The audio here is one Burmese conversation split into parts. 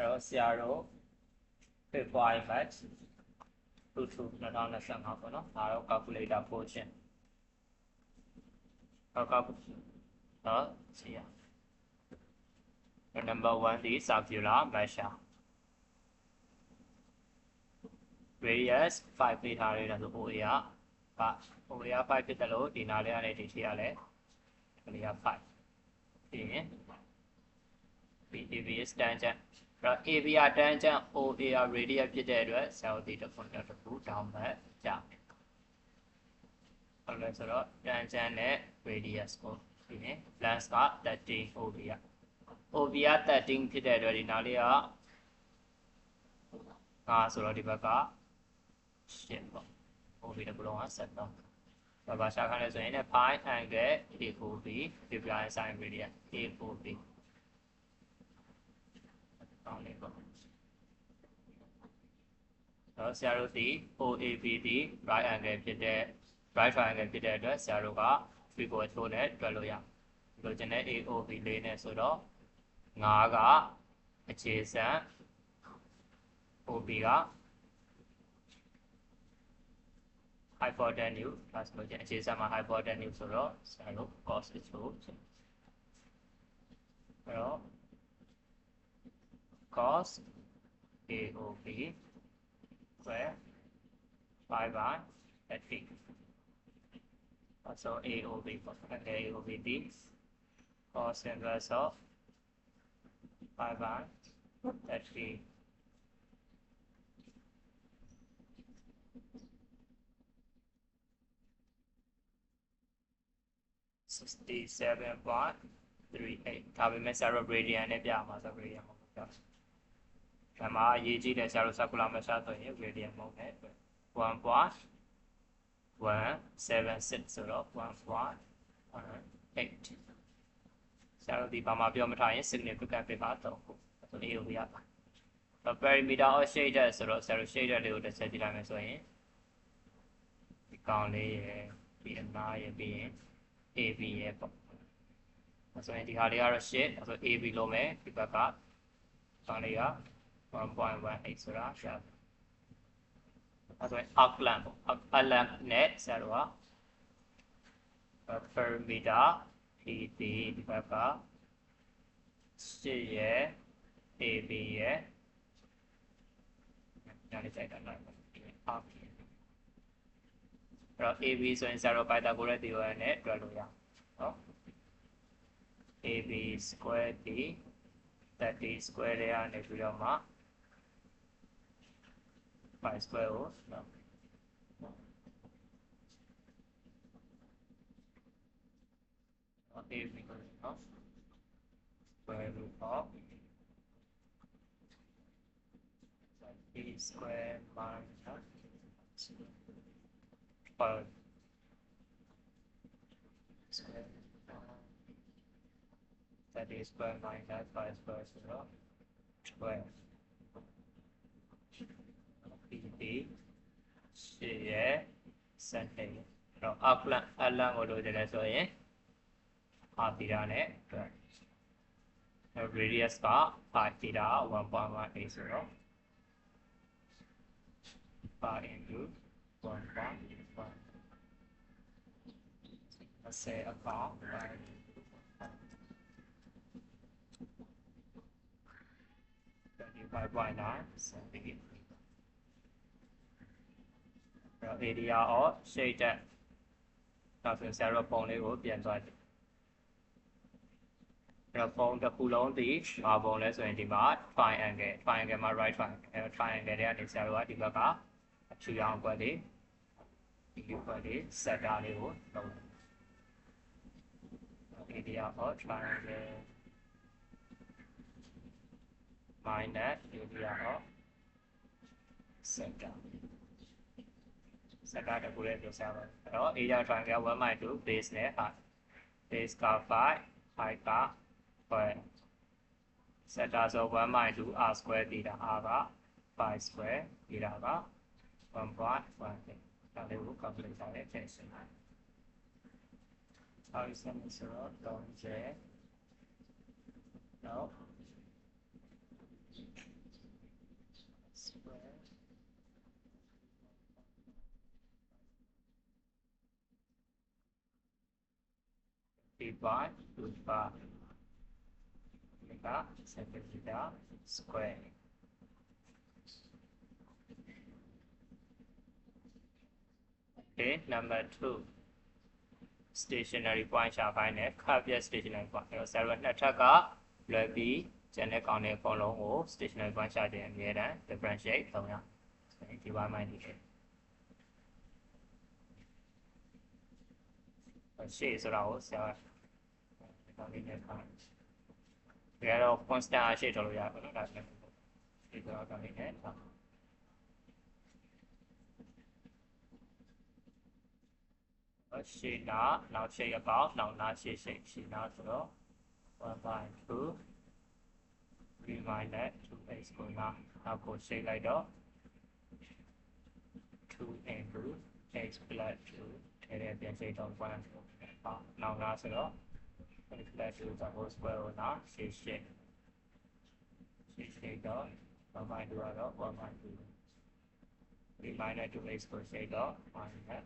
0 February March 2025ပေါ့နော်ဒါတော့ calculator portion တော့ကြည့်ရ number 1 ဒီ circular measure radius 5 ပေးထားရတာဆို OA က OA 5ဖြစ်တယ်လို့ဒီနားလေးကနေဒီထိရလဲဒီက5ပြီးရင် AB is tangent အဲ့တော့ AB က tangent OA radius ဖြစ်တဲ့အတွက် cell ဒီတစ်ခုနဲ့တစ်ခု down ဘက်ကျမယ်အဲ့လိုဆိုတော့ tangent နဲ့ radius ကိုပြီးရင် length က13 OB က OB က13ဖြစ်တဲ့အတွက်ဒီနားလေးကဆိုတော့ဒီဘက်က8ပေါ့ OB တစ်ခုလုံးက73ဘာရှာခန်းလဲဆိုရင် pi angle AOB divided sin radius AOB ကောင်းလေးပေါ့တော့ဆရာတို့ဒီ OAB ဒီ right angle ဖြစ်တဲ့ right triangle ဖြစ်တဲ့အတွက်ဆရာတို့က 3/4 နဲ့တွက်လို့ရလိုချင်တဲ့ AOB လေးနဲ့ဆိုတော့5ကအခြေစံ OB က hypotenuse plus လို့ကျအခြေစံမှာ hypotenuse ဆိုတော့ဆရာတို့ cos ကိုအဲ့တော့ cos AOB square 5/13 also AOB and AOB is cos inverse of 5/13 67.38ဒါပေမဲ့ဆရာတို့ radian နဲ့ပြမှာဆို radian မဟုတ်ဘူးဒါမှအရေးကြီးတယ်ဆရာတို့ circular measure ဆိုရင် radian မဟုတ်နဲ့ 1.176 ဆိုတော့ 1.8 ဆရာတို့ဒီဘာမှပြောမထားရင် significant ပြပါတော့ခုဆို AOB ရပါ perimeter of shader ဆိုတော့ဆရာတို့ shader လေးကိုတစ်ချက်ကြည့်လိုက်မယ်ဆိုရင်ဒီကောင်လေးရယ်ပြီးအနားရယ်ပြီးရင်AB ရဲ့ပေါ့ဆိုရင်ဒီဟာလေးကတော့ shit ဆို AB လို့မယ်ဒီဘက်ကဆောင်းလေးက 1.18 ဆိုတာရှာဆိုရင် arc length ပေါ့ arc length နဲ့ဆရာတို့က perimeter PT ဒီဘက်ကshit ရဲ့ AB ရဲ့ညာလေးစိုက်တာလိုက် arc AB ဆိုရင်ဆရာတို့ Pythagoras theorem နဲ့တွက်လို့ရနော် AB square ဒီ30 square တွေကနေပြီးတော့မှ pi square ကိုနော် AB ကိုနော် square root of B square minus square that is square minus 5 square ဆိုတော့ square PT 8ရဲ့7တော့ arc length ကိုလိုချင်တယ်ဆိုရင် r theta နဲ့တွက် radius က pi theta 1.18 ဆိုတော့ pi into 1.1 let's say about 25.9 centimeter. Area of shaded ဒါဆိုဆရာတို့ပုံလေးကိုပြန်သွားတယ်အဲ့တော့ပုံတစ်ခုလုံးဒီဘာပုံလဲဆိုရင်ဒီမှာ triangle မှာ right triangle triangle တွေကနေဆရာတို့ကဒီဘက်ကအဖြူရောင်ကွက်လေးဒီကွက်လေး center လေးကိုသုံးarea of triangle minus area of center တစ်ခုလေးပြောဆရာပါအဲ့တော့ area triangle 1/2 base နဲ့ height base က 5 height က square center ဆို 1/2 r square theta r က 5 square theta က 1.1 ဒါလေးကို calculate နဲ့ထည့်ရှင်းလိုက်how is that so don't check no by 2 bar omega second theta square. Okay, number 2. Stationary point ရှာခိုင်းတယ် curve stationary point အဲ့တော့ဆရာတို့နှစ်ထပ်ကလွယ်ပြီးကျန်တဲ့ကောင်တွေအကုန်လုံးကို stationary point ရှာခြင်းအမြဲတမ်း differentiate လုပ်ရဆိုရင်ဒီ y minus ရှေ့ဆိုတာကိုဆရာကောင်းလေးနဲ့ထားတယ်ဒါတော့ constant အရှေ့ထုတ်လို့ရပါတော့ဒါလည်းဒီတော့ကောင်းလေးနဲ့ထားရှေ့နာနောက်ရှေ့အပေါင်းနောက်နာရှေ့ရှေ့နာဆိုတော့ 1 by 2 3 minus 2x ကိုနောက်ကိုရှေ့လိုက်တော့ 2 into x plus 2ထဲတဲ့ပြန်ရှေ့တော့1နောက်နာဆိုတော့ x plus 2 the whole square ကိုရှေ့တော့ 1 by 2ကတော့ 1 by 2 3 minus 2x ကိုရှေ့တော့ minus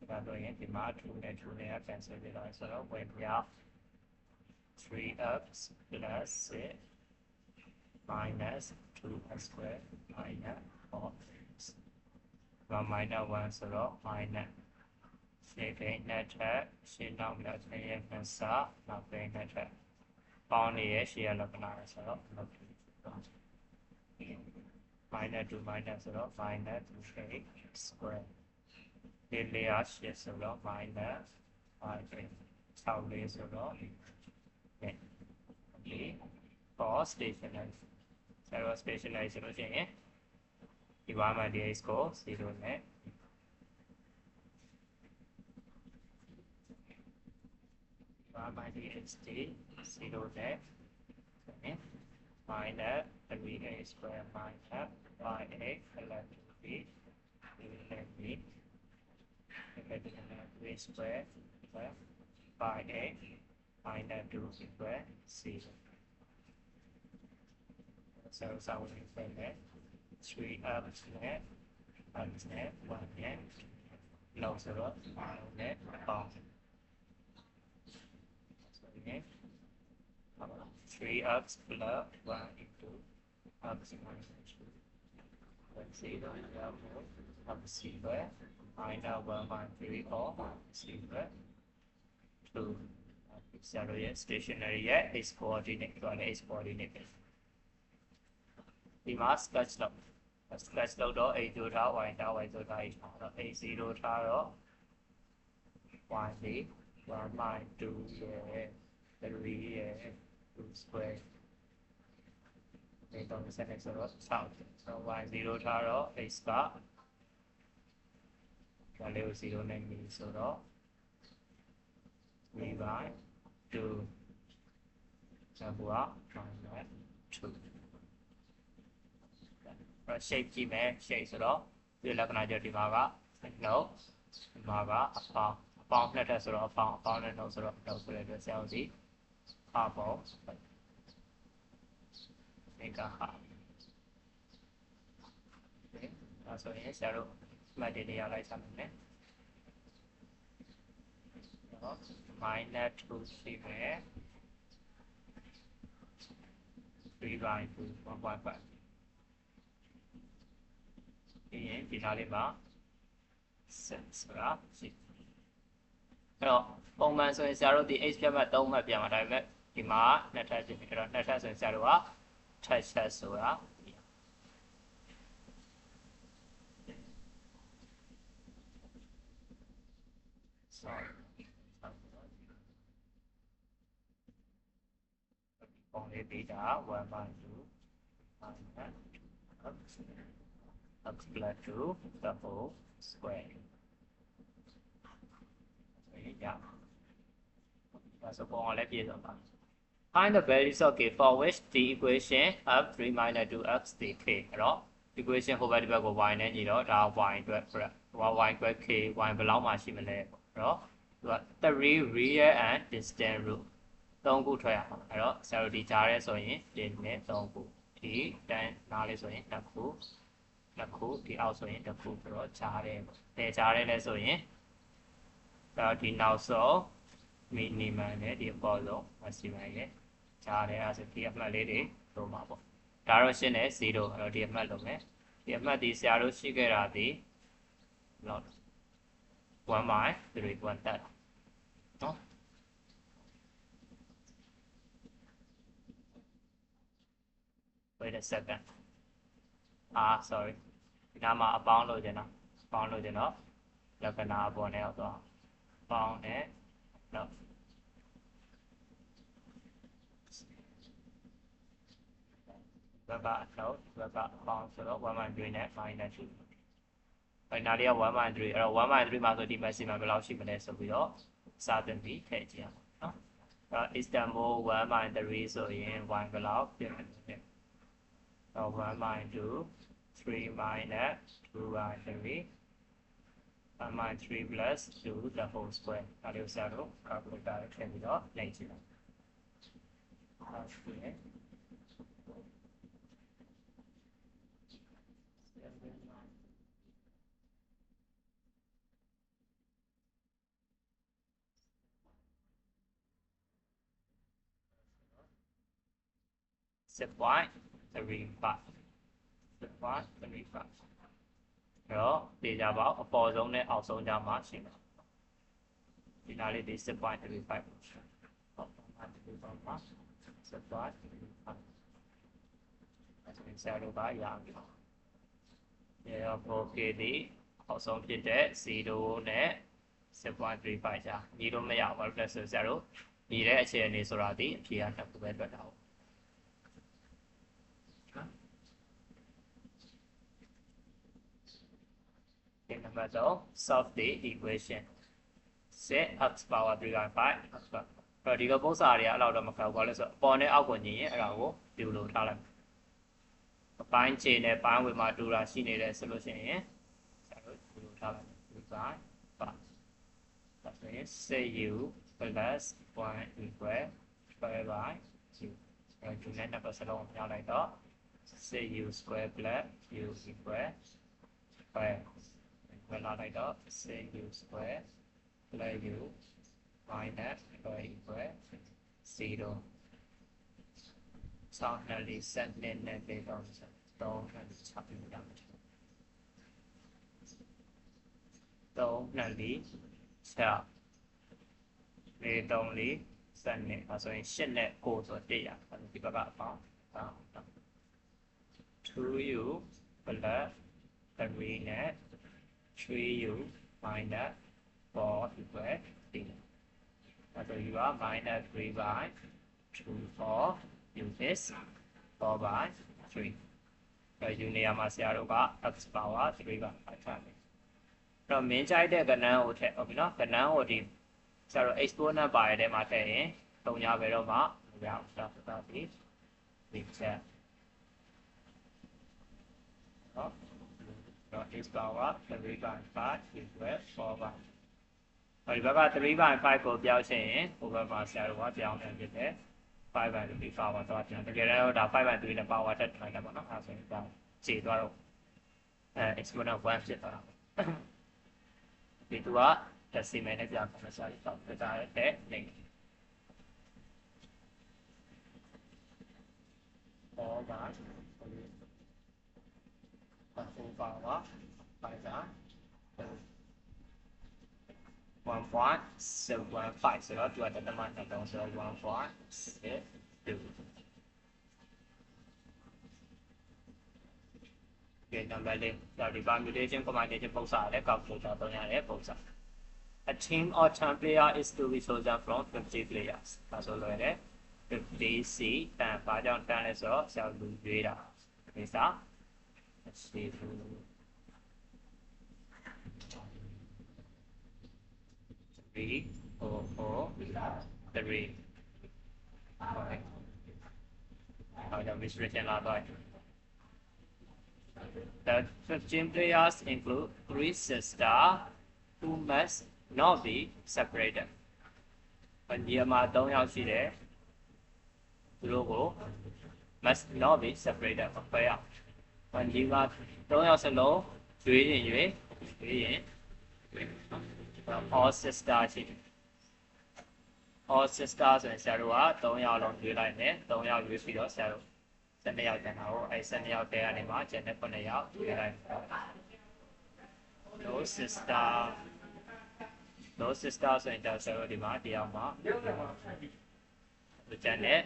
ဒါတော့ရင်ဒီမှာ2နဲ့2နဲ့ cancel ပြတော့ဆိုတော့ဝင်ပြ 3x plus 6 minus 2x squared minus 4x 1 minus 1ဆိုတော့ minus ရှေ့ပိနဲ့ထက်ရှေ့နောက်မြောက်ခြင်းရဲ့နှစနောက်ပိနဲ့ထက်ပေါင်းနေရဲ့ရှေ့ရလက္ခဏာဆိုတော့ minus 2 minus ဆိုတော့ minus 2x squaredဒီလေယာရှေ့ဆိုတော့ minus 5x 6လေးဆိုတော့okay for stationary zero stationary ဆိုလို့ရှိရင်ဒီ y minus dx ကို0နဲ့y minus dx 0နဲ့minus 3a square minus 5a plus 2b and b3 square plus 5a minus 2 square 0 so we say that 3 up net 1 net no zero net off so again 3 ups plus 1 into ups minus 2 let's see the level of square minus 1 minus 3 or square 2 zero yet stationary yet x coordinate to an x coordinate ဒီမှာ sketch လုပ်တော့ a ဆိုထား y ထား y ဆိုထား h ထားတော့ a 0ထားတော့ y လေး1 minus 2ရဲ့3ရဲ့2 square ဒီတော့ဆက်နေဆိုတော့6ဆိုတော့ y 0ထားတော့ h ကဒါလေးကို0နဲ့ညီဆိုတော့ 3 by 2 ဆိုတော့ minus 2shape ကြည့်မယ် shape ဆိုတော့ဒီလက္ခဏာကျဒီမှာက no ဒီမှာကအပေါင်းနှစ်ထပ်ဆိုတော့အပေါင်းနဲ့ no ဆိုတော့ no ဆိုတဲ့အတွက်ဆရာတို့ဒီအပေါင်းဒီကဟာဒါဆိုရင်ဆရာတို့မှတ်တည်နေရလိုက်စမ်းမယ်နော် minus 2 ရှိမယ်3 by 2 1.5ဒီထားလေးမှာဆက်ဆိုတာရှိအဲ့တော့ပုံမှန်ဆိုရင်ဆရာတို့ဒီ h ဖြတ်မှတ်3မှတ်ပြန်မှာဒါပေမဲ့ဒီမှာနှစ်ထပ်ရှိပြီအဲ့တော့နှစ်ထပ်ဆိုရင်ဆရာတို့ကထပ်ချက်ဆိုတာပုံလေးပြီးတာ1 by 2 x plus 2 the whole square ဆိုပုံအောင်လည်းပြည့်စုံပါ Find the values of k for which the equation of 3 minus 2x is k အဲ့တော့ equation ဟိုဘက်ဒီဘက်ကို y နဲ့ညီတော့ဒါ y အတွက် y အတွက် k y ဘယ်လောက်မှရှိမလဲပေါ့အဲ့တော့သူက3 real and distant root 3ခုထွက်ရမှာအဲ့တော့ဆရာတို့ဒီကြားရဲဆိုရင်ဒီနဲ့3ခုဒီတန်းနားလေးဆိုရင်2ခုဒီအောက်ဆိုရင်2ခုဆိုတော့ကြားရဲပေါ့တဲကြားရဲလဲဆိုရင် ဒါဒီနောက်ဆုံးမီနီမမ်နဲ့ဒီအပေါ်ဆုံး maximum ရဲ့ကြားထဲအဲ့ဆိုဒီအမှတ်လေးတွေလိုမှာပေါ့ဒါတော့ရှင်းတယ်0အဲ့တော့ဒီအမှတ်လုံးမယ်ဒီအမှတ်ဒီဆရာတို့ရှိခဲ့တာဒီနော်1/3 1 တက်နော် wait a second sorry ဒီနားမှာအပေါင်းလို့ကျင်တော့အပေါင်းလို့ကျင်တော့လက္ခဏာအပေါ်နဲ့ရောက်သွားပေါင်းနဲ့နော်ဘက်ကနော်ဘက်ကပေါင်းဆိုတော့1/3နဲ့ minus 2ဘယ်နာလေးက1/3အဲ့တော့1/3မှာဆိုဒီ maximum ဘယ်လောက်ရှိမလဲဆိုပြီးတော့စာသင်ပြီးထည့်ကြည့်ရအောင်နော်အဲ့တော့ Istanbul 1/3ဆိုရင် y ဘယ်လောက်ဖြစ်မလဲ1/2 3 minus 2/3 1/3 plus 2 the whole square ဒါလေးကိုဆရာတို့ calculator ထည့်ပြီးတော့နှိပ်ကြည့်လိုက်ဟုတ်ကဲ့7.35 7.35အဲ့တော့ဒေတာပေါက်အပေါ်ဆုံးနဲ့အောက်ဆုံးကြားမှာရှိတယ်ဒီနားလေးဒီ 7.35 ဟုတ်7.35မှာ 7.35 အဲ့ဆရာတို့ကရပြီရောပိုကေဒီအောက်ဆုံးဖြစ်တဲ့0နဲ့ 7.35 ကြားညီလို့မရဘူးဘာလို့လဲဆိုဆရာတို့ညီတဲ့အခြေအနေဆိုတာဒီအဖြေကတစ်ခုပဲတွေ့တာဟုတ်Number 2 solve the equation set x power 3/5 x power အဲ့ဒီကပုံစံတွေကအဲ့လောက်တော့မခက်ဘူးဘာလဲဆိုတော့အပေါ်နဲ့အောက်ကိုညီရင်အဲ့ဒါကိုဒီလိုထားလိုက်အပိုင်းခြေနဲ့ပိုင်းဝင်မှာတူတာရှိနေတယ်ဆိုလို့ရှိရင်ဆရာတို့ဒီလိုထားလိုက်3/5ဒါဆိုရင် cu plus 1 equal square by 2အဲ့ဒီနဲ့နှစ်ပတ်စလုံးပြောင်းလိုက်တော့ cu square plus u equal square when I like that say u square plus u minus equal 0 so finally set in and they don't finally set they don't set in so in shit net go to day and people got found 2u plus 3 net 3u minus 4 equal 0. So you are minus 3/2 4 u is 4/3. So you need to x power 3/5 time. From main side the ganan would take okay no ganan would be so exponent by the matter in don't have very much around stuff about this big set. X power 3/5 equal 4/5 ဒီဘက်က3/5ကိုပြောင်းချင်ရင်ဟိုဘက်မှာဆရာတို့ကပြောင်းနေဖြစ်တယ်5/3 power တော့ပြန်တကယ်တော့ဒါ5/3နဲ့ power တက်ထိုင်တယ်ပေါ့နော်အဲဆိုရင်ဒါခြေသွားတော့exponent 1ဖြစ်သွားတာဒီသူက decimal နဲ့ပြောင်းမယ်ဆိုတော့ဒါတဲ့နေpower 1.75 so đó chúng ta mang tổng số 1.62 cái number lên rồi thì permutation combination phong xạ để cộng số tôi nhà để phong xạ a team or 10 player is to be chosen from 50 players và số lời đấy 50 c and 5 trong 10 là số sao đủ duy đó thì sao let's see 3 4 4 3 okay. Restriction the 15 players include 3 sisters who must not be separated. When you are don't have she logo must not be separated from player. When you are don't have low, 3 in all sister ရှိတယ် all sister ဆိုရင်ဆရာတို့က3ယောက်လုံးရွေးလိုက်တယ်3ယောက်ရွေးပြီးတော့ဆရာတို့12ယောက်ကျန်တာကိုအဲ12ယောက်တဲကနေမှကျန်တဲ့9ယောက်ရွေးလိုက်တယ် no sister ဆိုရင်ဆရာတို့ဒီမှာတယောက်မှကျန်တဲ့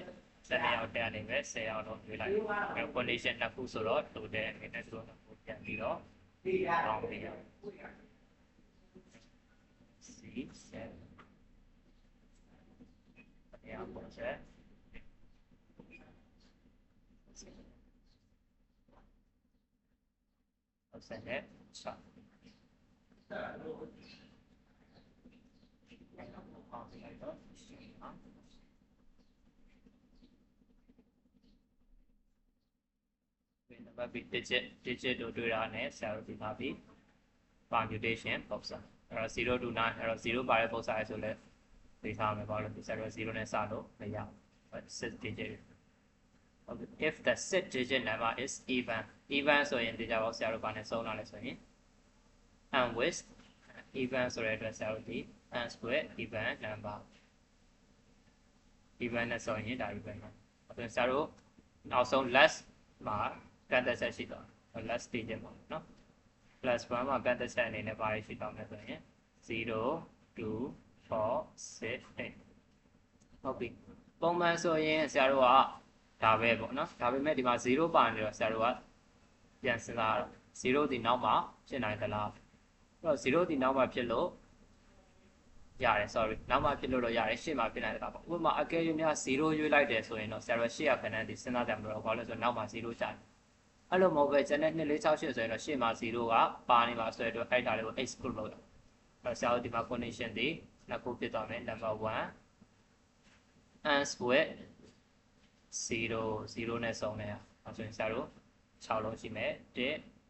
12ယောက်တဲကနေပဲ10ယောက်လုံးရွေးလိုက်တယ်အဲ condition တစ်ခုဆိုတော့တူတဲ့အနေနဲ့ဆိုတော့ပြန်ပြီးတော့တောင်းပြီးရ C7 Yeah, what's that? What's that? Stop. Digit တို့တွေ့တာနဲ့ဆရာတို့ဒီမှာပြီး permutation ပုံစံအဲ့တော့0 to 9အဲ့တော့0ပါတဲ့ပုံစံအဲ့ဆိုလဲသိထားမယ်ဘာလို့လဲ0 0နဲ့စလို့မရဘူး 6 digit okay if the 6 digit number is even ဆိုရင်ဒီကြပါဆရာတို့ဘာနဲ့ဆုံးတာလဲဆိုရင် and with even ဆိုတဲ့အတွက်ဆရာတို့ဒီ and square even number even နဲ့ဆိုရင်ဒါ even ပါအဲ့ဆရာတို့နောက်ဆုံး less မှာကန်သက်ဆက်ရှိတော့ less digit ပေါ့နော် plus 1မှာကန်သက်ဆက်အနေနဲ့ဘာရှိတော့မလဲဆိုရင်0 2 4 6 8ဟုတ်ပြီပုံမှန်ဆိုရင်ဆရာတို့ကဒါပဲပေါ့နော်ဒါပေမဲ့ဒီမှာ0ပါနေတော့ဆရာတို့ကပြန်စဉ်းစားတော့0ဒီနောက်မှာဖြစ်နိုင်သလားအဲ့တော့0ဒီနောက်မှာဖြစ်လို့ရတယ် sorry နောက်မှာဖြစ်လို့တော့ရတယ်ရှေ့မှာဖြစ်နိုင်တာပေါ့ဥပမာအကယ်၍များ0ရွေးလိုက်တယ်ဆိုရင်တော့ဆရာတို့ရှေ့ရခဏဒီစဉ်းစားကြမှာတော့ဘာလို့လဲဆိုတော့နောက်မှာ0ကျတယ်အဲ့လိုမဟုတ်ပဲကျန်တဲ့2468ဆိုရင်တော့ရှေ့မှာ0ကပါနေမှာဆိုတော့အဲ့ဒါလေးကို exclude လုပ်ရအောင်ဆရာတို့ဒီမှာ condition ဒီနှစ်ခုဖြစ်သွားမယ် number 1 and square 0 နဲ့ဆုံးနေရအောင်ဆိုရင်ဆရာတို့6လုံးရှိမယ်1 2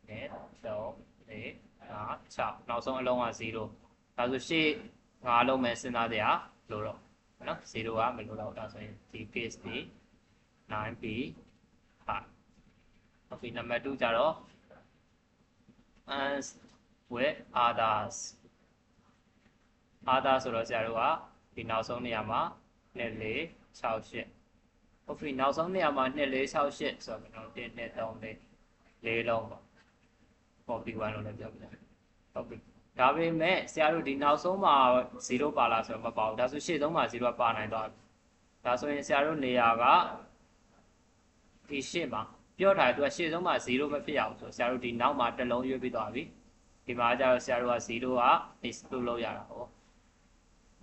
3 4 5 6နောက်ဆုံးအလုံးက0ဒါဆိုရှေ့5လုံးပဲစဉ်းစားကြရလို့တော့နော်0ကမလို့တော့ဒါဆိုရင်ဒီ case ဒီ 9b ဟာဟုတ်ပြီ number 2ကြတော့ and with others ဆိုတော့ဆရာတို့ကဒီနောက်ဆုံးနေရာမှာ2 4 6 8ဟုတ်ပြီနောက်ဆုံးနေရာမှာ2 4 6 8ဆိုတော့1 2 3 4လုံးပေါ့ copy 1လို့လည်းပြောပြတယ်ဟုတ်ပြီဒါပေမဲ့ဆရာတို့ဒီနောက်ဆုံးမှာ0ပါလားဆိုတော့မပါဘူးဒါဆိုရှေ့ဆုံးမှာ0ပါနိုင်သွားပြီဒါဆိုရင်ဆရာတို့နေရာကဒီရှေ့မှာပြောထားတယ်သူကရှေ့ဆုံးမှာ0မဖြစ်ရဘူးဆိုဆရာတို့ဒီနောက်မှာတစ်လုံးရွေးပြီးသွားပြီဒီမှာကျတော့ဆရာတို့က0က exclude လုပ်ရတာဟုတ်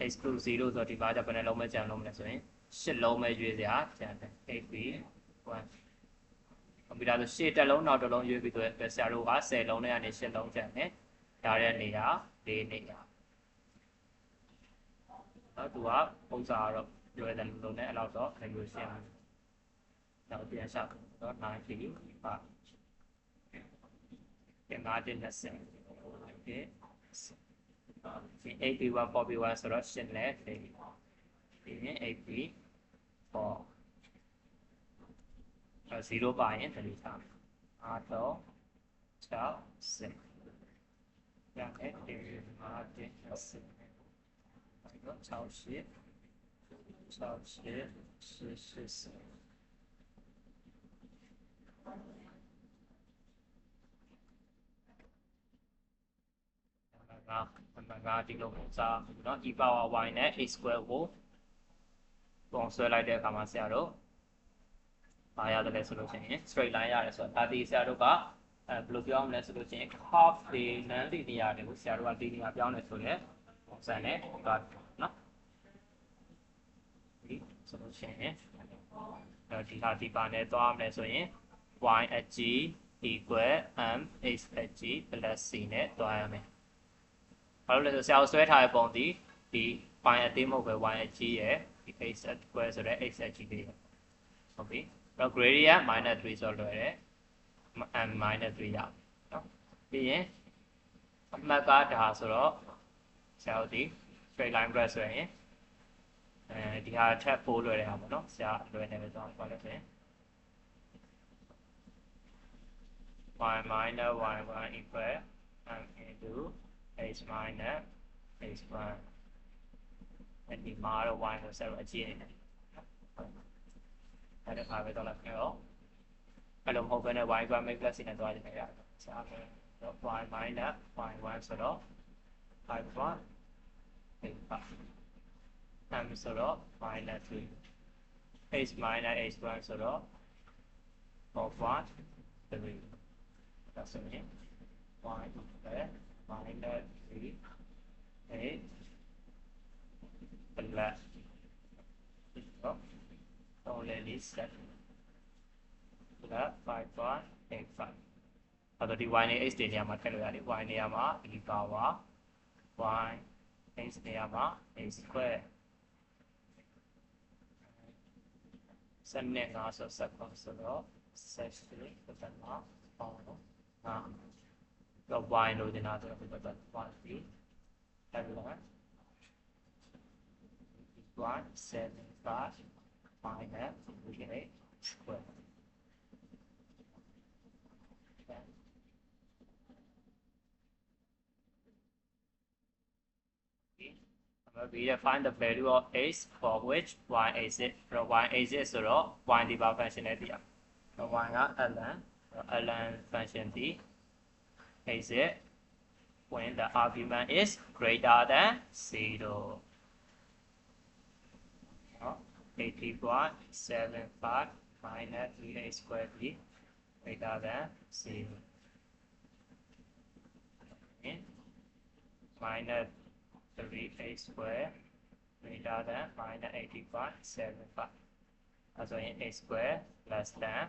exclude 0ဆိုတော့ဒီမှာကျဘယ်နှလုံးပဲကျန်လို့မလဲဆိုရင်8လုံးပဲရွေးစရာကျန်တယ် 8b 1ကွန်ပျူတာဆိုရှေ့တစ်လုံးနောက်တစ်လုံးရွေးပြီးတော့ဆရာတို့က10လုံးနဲ့ကနေ8လုံးကျန်တယ်ဒါတဲ့နေရာ4နေရာတော့သူကပုံစံကတော့ရွယ်တယ်လို့နဲ့အဲ့လောက်တော့ negotiation တော့ပြန်ရှောက်တော့9ပြီပါပြန်9တင်20 okay ဒီ 8b1 4b1 ဆိုတော့8နဲ့4ဒီရင် 8b 40ပါရင်delete ထားမယ်အားတော့6 6ရတယ်ဒီမှာတင်20အဲ့တော့6 8 6 8 8 ငါဒီလိုပုံစံเนาะ e power y နဲ့ a square ကိုပုံဆွဲလိုက်တဲ့အခါမှာဆရာတို့ဘာရတယ်လဲဆိုလို့ရှိရင် straight line ရတယ်ဆိုတော့ဒါဒီဆရာတို့ကဘယ်လိုပြောမလဲဆိုလို့ရှိရင် half တွေ non linear တွေကိုဆရာတို့က linear ပြောင်းနေဆိုတဲ့ပုံစံနဲ့ဒါเนาะဒီဆိုလို့ရှိရင်ဒီဟာဒီပါနဲ့သွားမယ်ဆိုရင် y at g equal m x at g plus c နဲ့သွားရမယ်ဘာလို့လဲဆိုဆရာတို့ဆွဲထားတဲ့ပုံဒီ y အသေးမဟုတ်ပဲ y at g ရဲ့ဒီ x at square ဆိုတဲ့ x at g လေးဟုတ်ပြီတော့ gradient -3 ဆိုလွယ်တယ် m -3 ရအောင်နော်ပြီးရင်အမှတ်ကဒါဆိုတော့ဆရာတို့ဒီ straight line graph ဆိုရင်ဒီဟာထပ်ပိုးလွယ်တဲ့ဟာပေါ့နော်ဆရာလွယ်နေပဲဆိုတော့ဘာလဲဆိုရင် y minus y1 equal m into h minus h1 အဲ့ဒီမှာတော့ y ကိုဆက်တော့အကြည့်နေတယ်အဲ့ဒါပဲတော့လာခဲ့တော့အဲ့လိုမဟုတ်ဘဲနဲ့ y က make plus နဲ့သွားနေရတယ်ဆက်မယ်တော့ y minus y1 ဆိုတော့ y1 h1 m ဆိုတော့ minus 3 h minus h1 ဆိုတော့ 4 3 that's it y minus 3 8 plus only set plus 5.85 အဲ့တော့ဒီ y နဲ့ h တွေနေရာမှာထည့်လို့ရတယ် y နေရာမှာ e power y h နေရာမှာ h square ဆက်နဲ့5ဆိုဆက်ပါဆိုတော့ဆက်ပြီးပတ်မှာပေါ့နော်တော့ y လို့တင်တာဆိုတော့ပတ်1 3 everyone 175 minus 3 square we find the value of h for which y exit from y exit ဆိုတော့ y ဒီပါ function နဲ့ပြရအောင် y က ln function ဒီ exit when the argument is greater than 0 80.75 minus 3h squared be greater than 0 minus 3h squared greater than minus 80.75 also in h squared less than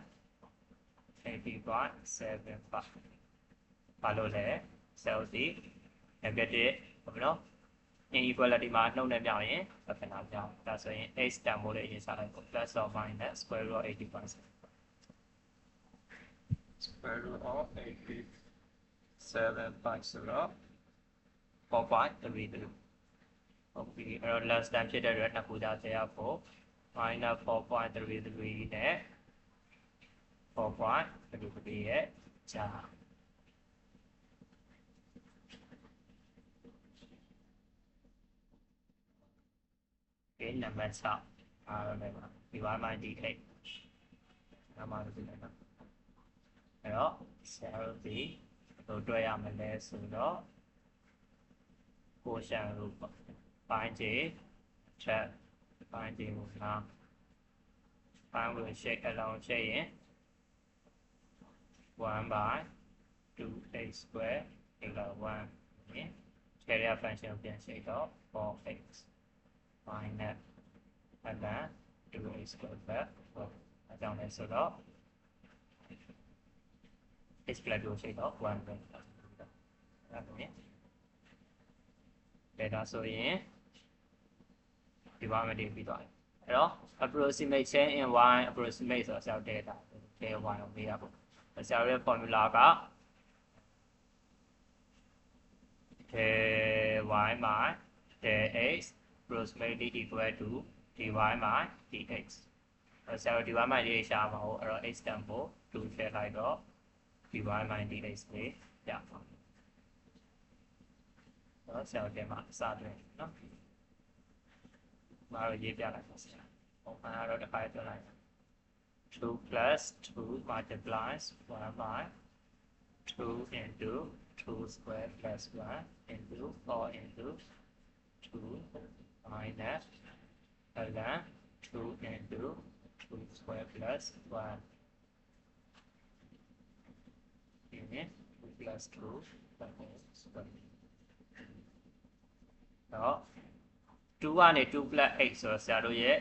80.75 follow there so the negative inequality မှာနှုတ်နဲ့ပြောင်းရင်ဘယ်ခဏပြောင်းဒါဆိုရင် h တန်ဖိုးလေးအရင်စလိုက်ပေါ့ plus or minus square root of 80% square root of 87 ဆိုတော့ 4.33 ဟုတ်ပြီအဲ့တော့ less than ဖြစ်တဲ့အတွက်နှစ်ခုကြားထည့်ရဖို့ minus 4.33 နဲ့ 4.33 ရဲ့ကြား number 6အားလည်းပါဒီဝိုင်းမှဒီထိတ်နမလို့ပြောနေတာအဲ့တော့ cell ဒီတို့တွေ့ရမလဲဆိုတော့ quotient လို့ပေါ့ပိုင်းခြေ check ပိုင်းခြေကိုနာပိုင်းကို shake အလောင်း shake ရင် 1/2h square equal 1 ရင် carrier function ကိုပြန် shake တော့ 4x minus ln 2h squared plus 4အကြောင်းလဲဆိုတော့ h plus 2ရှိတော့1ပဲအဲ့ဒါနဲ့ data ဆိုရင်ဒီပါမယ်ပြီးသွားပြီအဲ့တော့ approximate change in y approximate ဆိုတော့ self data တဲ့ y ကိုမေးရပေါ့ဆရာရဲ့ formula က y by x approximately equal to dy by dx ဆရာတို့ dy by dx ရှာမှာဟုတ်အဲ့တော့ x တန်ဖို့ 2 ထည့်လိုက်တော့ dy by dx လေးရပါမယ်နော်ဆရာတို့ဒီမှာအစတွင်နော်မအားရေးပြလိုက်ပါဆရာပုံမှန်ကတော့တစ်ခါပြောလိုက် 2 plus 2 multiplies 1 by 2 into 2 square plus 1 into 4 into 2 minus ln 2 into 2 square plus 1 unit 2 plus 2 square တော့ 2 ကနေ 2 plus 8ဆိုတော့ဆရာတို့ရဲ့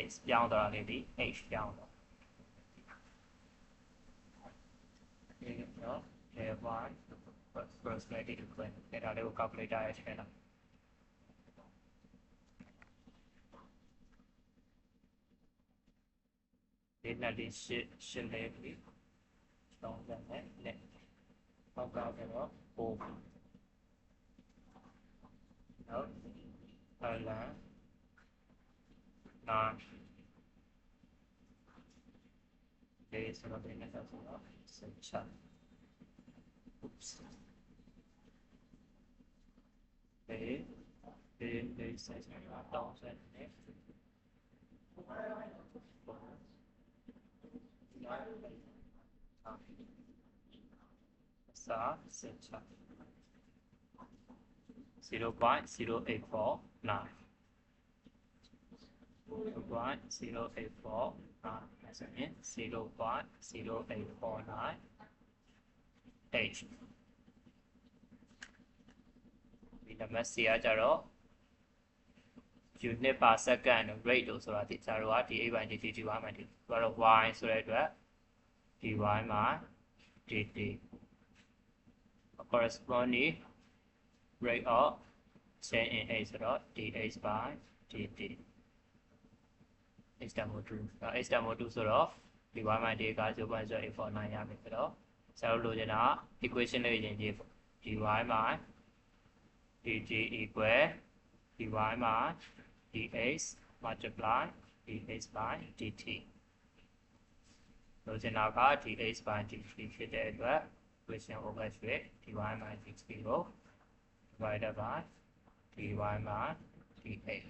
x ပြောင်းသွားတာလေးဒီ h ပြောင်းတော့ဒီနော် 1 first ready to clean အဲ့ဒါလေးကို calculator ရဲ့ထည့်လိုက်ဒီနဲ့ဒီရှင်းလေးပြီးတောင်းတယ်နဲ့ပေါက်ကောက်တော့ပို့နော်လန်နာဒီဆိုတော့ဒီနဲ့ဆိုတော့ဆက်ချာ oops ဒီ Đây sẽ là to sẽ nét xã sẽ chặt 0.0849 0.0849 0.0849 H ဒီနံပါတ် C ကကြတော့ unit per second rate လို့ဆိုတာဒီဇာတို့ကဒီ a ပိုင်း dt dy မှာဒီကတော့ y ဆိုတဲ့အတွက် dy မှာ dt corresponding rate of change in h ဆိုတော့ dh by dt h တမို့2h တမို့2ဆိုတော့ dy မှာ d က 0.0849 ရမယ်ဆိုတော့ဇာတို့လိုချင်တာ equation လေးရင်ကြည့်ပေါ့ dy မှာ dt equal dy မှာ dh multiply dh by dt လိုချင်တာက dh by dt ဖြစ်တဲ့အတွက် equation ကိုပဲရွှေ့ dy by dt ကို divided by dy by dh အဲ့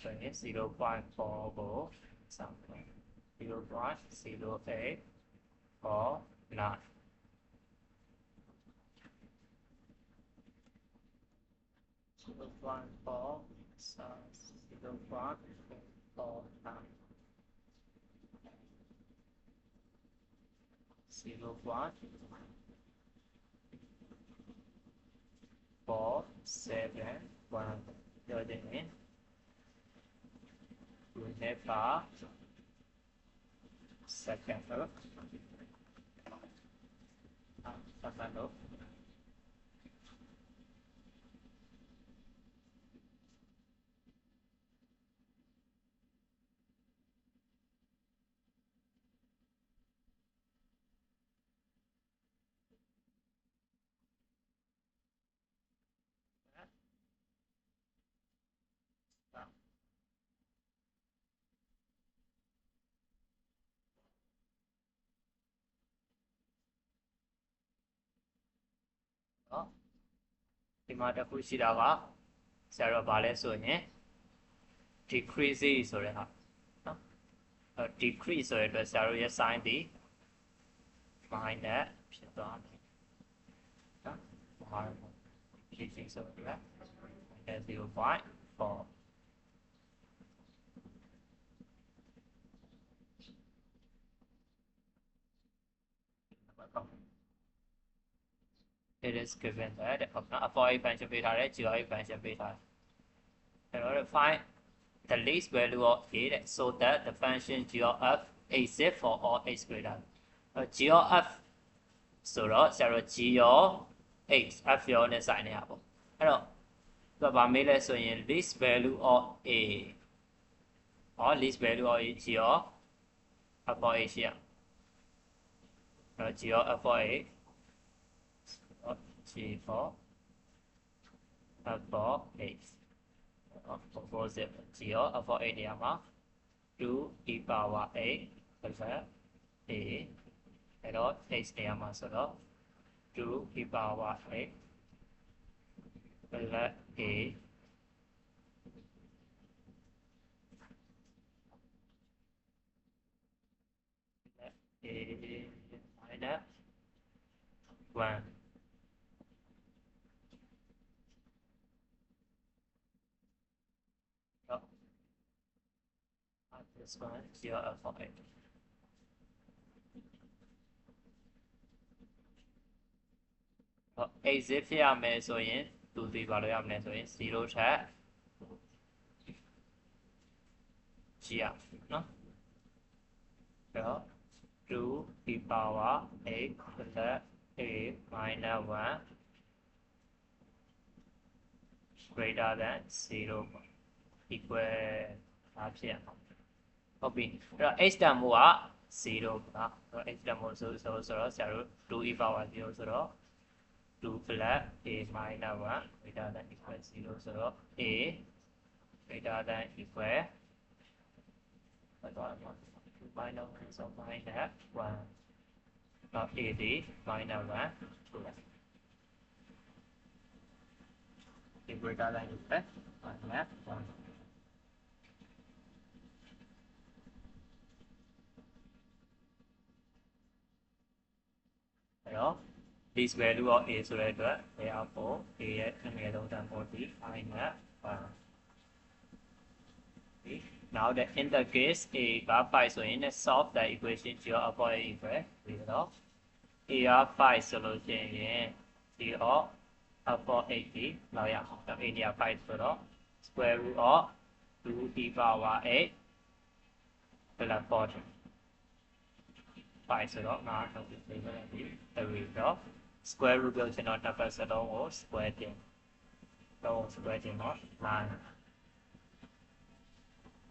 ဆိုရင် 0.4 ကိုစမ်းမယ် 0.0849 0.4 0.49 0.471 ပြောတဲ့ရင် unit per second လို့second လို့ဒီမှာတစ်ခုရှိတာကဆရာတို့ဗာလဲဆိုရင် decrease ဆိုတဲ့ဟာနော် decrease ဆိုတဲ့အတွက်ဆရာတို့ရဲ့ sign ဒီ minus ဖြစ်သွားမယ်နော်ဘာလဲ decrease ဆိုတဲ့ 0.4 It is given that for a function ပေးထားတယ် g of a function ပေးထားတယ်အဲ့တော့ find the least value of a so that the function g of f exists for all x greater g of f ဆိုတော့ဆရာတို့ g of x f ရောနဲ့ဆိုင်နေရပေါ့အဲ့တော့သူကဗာမေးလဲဆိုရင် least value of a or least value of a g of f of a ရှိရအဲ့တော့ g of f of a G for f for x opposite G of f for a နေရာမှာ 2e power a plus a အဲ့တော့ x နေရာမှာဆိုတော့ 2e power a plus a minus 1 This one here f of a exit ဖြစ်ရမယ်ဆိုရင်သူသိပါလို့ရမယ်ဆိုရင်0ထက်ကြည့်ရနော်အဲ့တော့ 2e power a plus a minus 1 greater than 0 equal ဘာဖြစ်ရအောင်ဟုတ်ပြီအဲ့တော့ h တန်မို့က0ပါအဲ့တော့ h တန်မို့ဆိုတော့ဆရာတို့ 2e power 0ဆိုတော့ 2 plus a minus 1 greater than equal 0ဆိုတော့ a greater than equal ဘာတော့minus 1 so minus 1 now a ဒီ minus 1 equator line တွေပဲဟုတ်တယ်အဲ့တော့ this value of a ဆိုတဲ့အတွက် therefore a ရဲ့အငယ်ဆုံးတန်ဖိုးဒီ I နဲ့ now that in the case a က5ဆိုရင် solve the equation g of a equal ပြီးတော့ a က5ဆိုလို့ရှိရင် g of for 8ဒီလောက်ရအောင်ဒါ a နေရာ5ဆိုတော့ square root of 2 e power 8 plus 40 5ဆိုတော့ငါထုတ်ပြီးပြင်လိုက်ပြီ3တော့ square root ပြောချင်တော့တစ်ပတ်စလုံးကို square တင်တော့ square တင်တော့9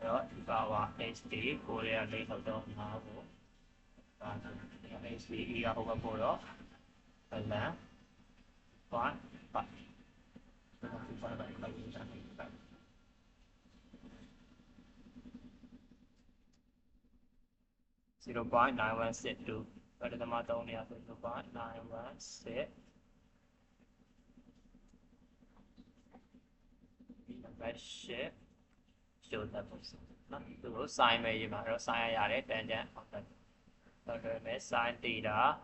တော့ e power hd ကိုရလေးထုတ်တော့5ကိုဒါ hd ကဟိုဘက်ပို့တော့လမ်း1 0.9162 but the matter only has 0.916 that shape show that person to sin me you mà sin ra để tangent rồi mấy sin theta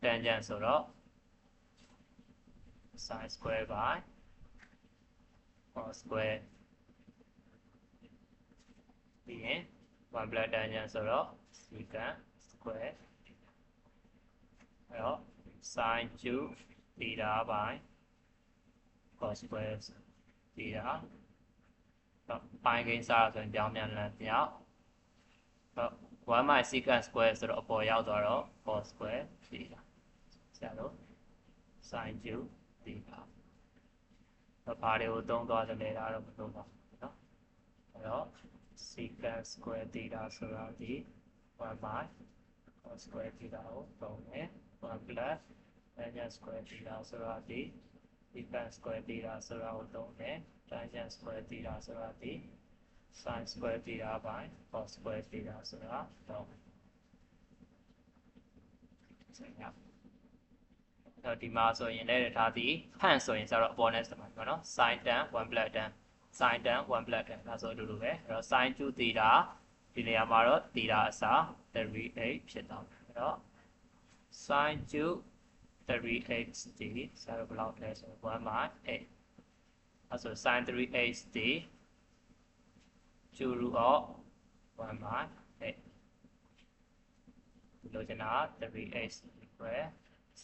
tangent số đó sin square by cos square bien 1 plus tangent số đó secant square အဲ့တော့ sin 2 theta by cos square theta တော့ပိုင်းကိန်းစားဆိုရင်ပြောင်းပြန်လည်ပြောင်းတော့1 by secant square ဆိုတော့အပေါ်ရောက်သွားတော့ cos square theta ဆရာတို့ sin 2 theta တော့ဘာတွေကိုသုံးသွားသလဲဒါတော့မသုံးပါဘူးเนาะအဲ့တော့ secant square theta ဆိုတာဒီ1 by cos square theta ကိုသုံးမယ်1 plus tangent square theta ဆိုတာဒီ secant square theta ဆိုတာကိုသုံးမယ် tangent square theta ဆိုတာဒီ sin square theta by cos square theta ဆိုတာသုံးဆက်ရတော့ဒီမှာဆိုရင်လည်းထားသည်ဟန့်ဆိုရင်ဆိုတော့အပေါ်နဲ့စမှာပေါ့နော် sin tan 1 plus tan sin tan 1 plus tan ဒါဆိုအတူတူပဲအဲ့တော့ sin 2 theta ဒီနေရာမှာတော့ theta အစား 38 ဖြစ်သွားတယ်အဲ့တော့ sin 2 38d ဆရာတို့ဘယ်လောက်လဲဆို1 by 8အဲ့ဆို sin 38d 2 root of 1 by 8ဒီလိုချင်တာ38 equal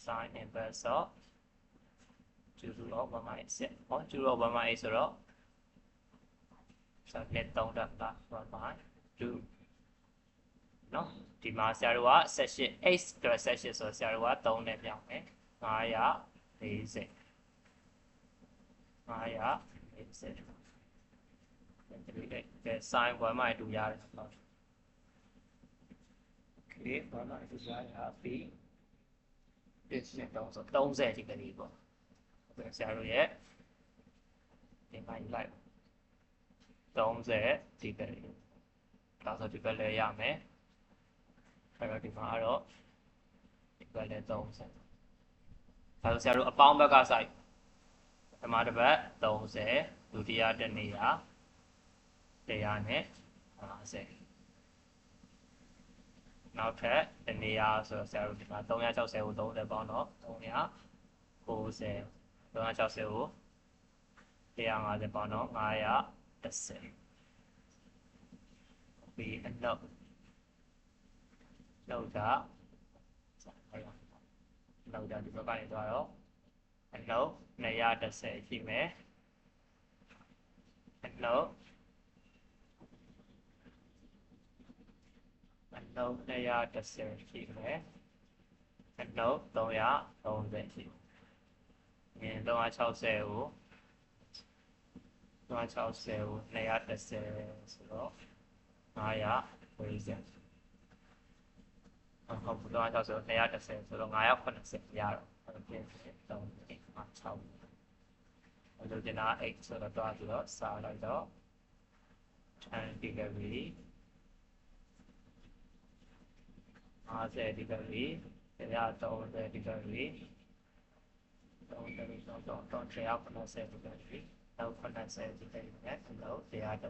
sin inverse of 2 root of 1 by 8ဟော2 root of 1 by 8ဆိုတော့ဆက်လက်3တက်တာ1 by 2เนาะဒီမှာဆရာတို့က18 x အတွက်18ဆိုဆရာတို့က3နဲ့ပြောင်းမယ်940 ကဲ sin 1 by 2ရတယ်ဟုတ် okay 1 by 2ရပြီဒီစတော့30ဒီကလေးပေါ့ဆရာတို့ရဲ့ဒီပိုင်းလိုက်30ဒီကလေးဒါဆိုဒီဘက်လည်းရမယ်အဲ့တော့ဒီမှာတော့ဒီဘက်လည်း30ဒါဆိုဆရာတို့အပေါင်းဘက်ကစိုက်ပထမတစ်ပတ်30ဒုတိယတစ်နေရာ100နဲ့50နောက်ထပ်တစ်နေရာဆိုတော့ဆရာတို့ဒီမှာ360ကို30ပေါင်းတော့390 360ကို150ပေါင်းတော့910ပြီးအနောက်လောက်တာလောက်တာဒီဘက်ကနေသွားတော့အနောက်210ရှိမယ်အနောက်210ရှိမယ်အနောက်330ရှိရင်360ကို210ဆိုတော့940ဟုတ်ဘူး360ဆို210ဆိုတော့980ရတော့အဲ့ပြင်3 6အဲ့လိုကျနာ8ဆိုတော့တွားပြီးတော့စားလိုက်တော့10 degree 50 degree 130 degree တော့တရား90ဒီပဲဒီနောက်90ဒီပဲနဲ့နောက်တရား10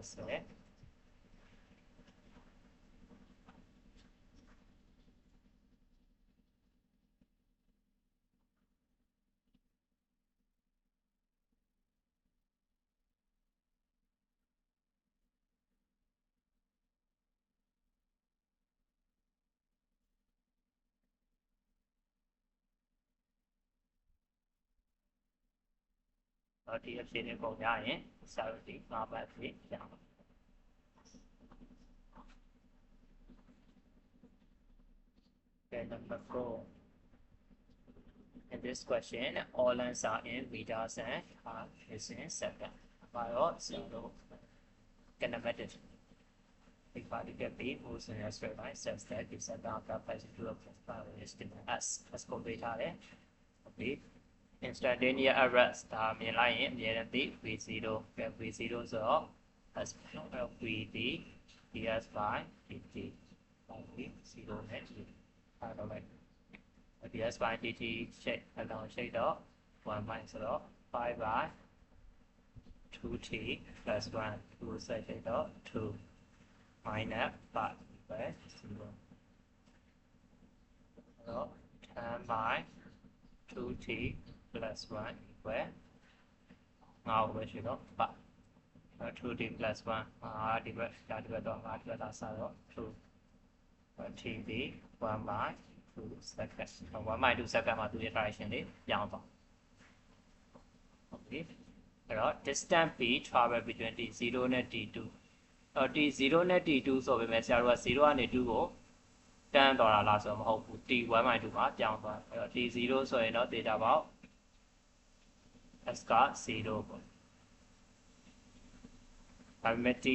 ဒီအဖြစ်နဲ့ပုံရရင်စာရုပ်ဒီ5ပတ်ဖြစ်ရအောင် Okay, number 4. In this question, all lengths are in meters and half is in second. By all, zero kinematic. If I get B moves in a straight line such that the second capacity to power is given as. Let's go beta there. Okay. Instantaneous arrest. Mean line in the V0. V0 so as VD ds by dt by V0 next. ds by dt shape along shape dot 1 minus 5 by 2t plus 1 2 shape dot 2 minus 5 by 0 10 by 2t plus 1 equal now we should go back 2t plus 1 divided by 2 td 1 by 2 second 1 by 2 second မှာ 2 direction လေးပြောင်းသွား okay အဲ့တော့ distance b travel between t0 နဲ့ t2 t0 နဲ့ t2 ဆိုပေမဲ့ဆရာတို့က0ကနေ 2ကိုတန်းသွားတာလားဆိုတော့မဟုတ်ဘူး t1 by 2မှာပြောင်းသွားအဲ့တော့ t0 ဆိုရင်တော့ theta ပေါက် s က0ပေါ့ဒါပေမဲ့ t2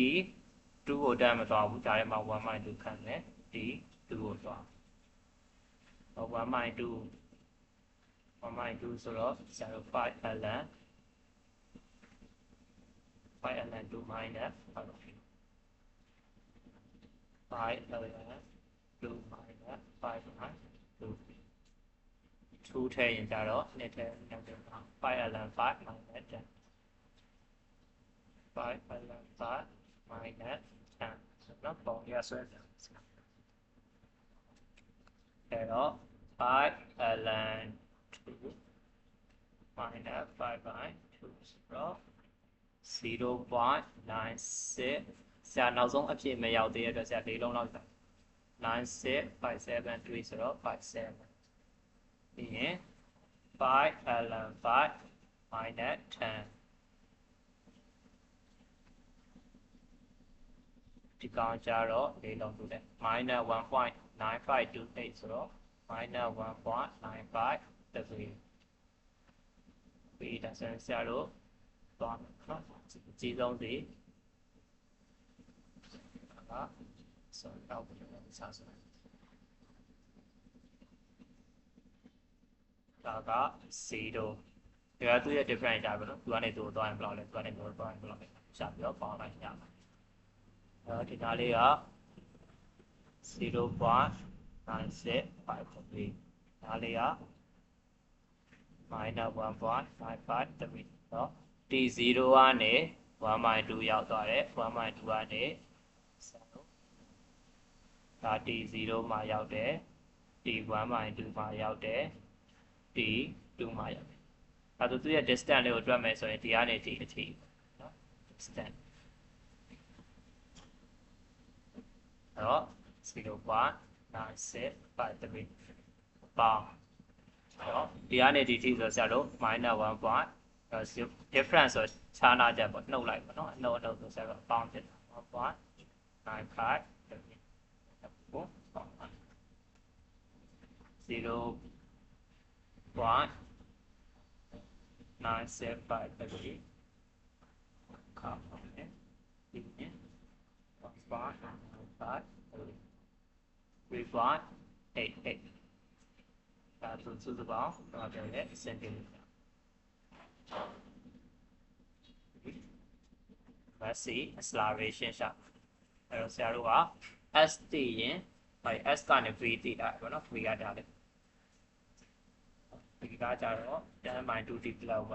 ကိုတန်းမသွားဘူးဒါထဲမှာ1 by 2ခံတယ် t2 ကိုသွား1 by 2 1 by 2ဆိုတော့ဆရာတို့ 5 ln 2 minus 5 ln 2 minus 5 by 2 2ထဲရင်ကြတော့နှစ်ထဲ5 ln 5 minus 10 5 ln 5 minus 10ဆိုတော့ပုံရဆွဲတယ်အဲ့တော့ 5 ln 2 minus 5 by 2ဆိုတော့ 0.96 ဆရာနောက်ဆုံးအဖြစ်မရောက်သေးတဲ့အတွက်ဆရာ၄လုံးလောက်ပဲ96573ဆိုတော့57ပြီးရင်5 ln 5 minus 10ဒီကောင်ကြတော့၄လုံးတူတယ် minus 1.9528ဆိုတော့ minus 1.95 degree ပြီးဒါဆိုရင်ဆရာတို့သွားမယ်နော်အကြီးဆုံးဒီဟာဆိုတော့ဘယ်လိုလဲစားဆိုဒါက0ဒါကသူ့ရဲ့ difference ကြပါလို့သူကနေသူ့ကိုသွားရင်ဘယ်လောက်လဲသူကနေသူ့ကိုသွားရင်ဘယ်လောက်လဲရှာပြီးတော့ပေါင်းလိုက်ရမှာဒီသားလေးက 0.965 ဒါလေးက minus 1.553 เนาะ t0 ကနေ 1/2 ရောက်သွားတယ် 1/2 ကနေဒါ t0 မှာရောက်တယ် t1/2 မှာရောက်တယ် t2 မှာရောက်တယ်အဲဒါသူရဲ့ distance လေးကိုတွက်မယ်ဆိုရင်ဒီကနေ t အထိเนาะ distance အဲ့တော့ 0.965 ပေါင်းအဲ့တော့ဒီကနေ dt ဆိုဆရာတို့ -1. difference ဆိုခြားနာချက်ပေါ့နှုတ်လိုက်ပေါ့နော်အနှုတ်ဆိုဆရာတို့ပေါင်းဖြစ်တာ 1.95 0.975 degree ခေါင်းပါတယ်ဒီနေ့ 1.95 3.88ဒါဆိုစုစုပေါင်းတော့ပြောရဲစင်တီမီတာ let's see acceleration ရှာအဲ့တော့ဆရာတို့က s တည်ရင်s ကနေ v တည်တာပေါ့နော် v ကဒါလေ ဒီကကြတော့10 minus 2t plus 1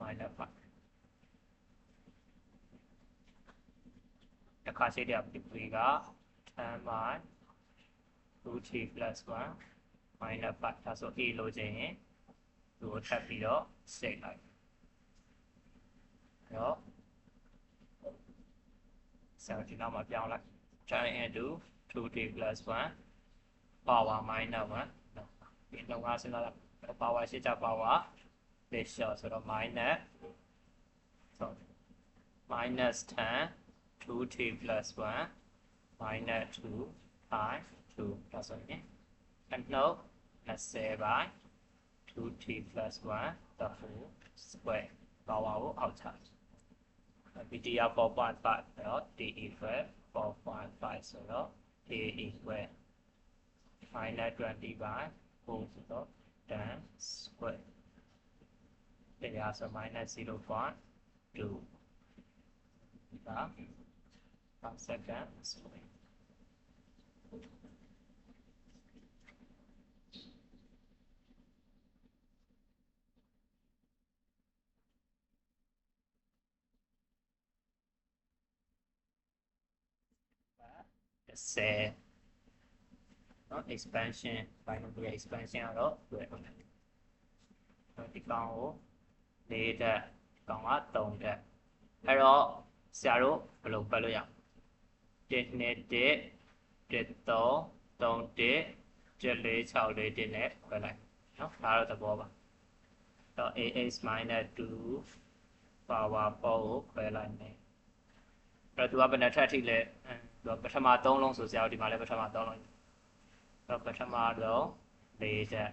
minus 5တခါရှိတဲ့ဒီက10 minus 2t plus 1 minus 5ဒါဆို a လို့ခြင်းရင်သူ့ကိုထပ်ပြီးတော့စိတ်လိုက်တော့ 70 နောက်မှာပြောင်းလိုက် 10 into 2t plus 1 power minus 1ဒီတော့ငါစဉ်းစားလိုက် power ရှိကြ power လေးရှော့ဆိုတော့ minus 10 2t plus 1 minus 2 by 2ဒါဆိုရင်အနှုတ်20 by 2t plus 1 the whole square power ကိုအောက်ချBTR 4.5 တော့ D equal 4.5 ဆိုတော့ A equal minus 20 by 4 ဆိုတော့ 10 square တရားဆို minus 0.2 ဒါper second square say expansion binary expansion တော့တွေ့ရမယ်ဒီကောင်ကို4တက်ကောင်က3တက်အဲ့တော့ဆရာတို့ဘယ်လိုပတ်လို့ရအောင်1 2 1 3 3 1 4 6 4 1နဲ့ခွဲလိုက်နော်ဒါတော့သဘောပါတော့ ax minus 2 power 4ကိုခွဲလိုက်မယ်အဲ့တော့သူကဘယ်နှထပ်ထိလဲပထမ3လုံးဆိုဆရာတို့ဒီမှာလည်းပထမ3လုံးတော့ပထမလုံး4ချက်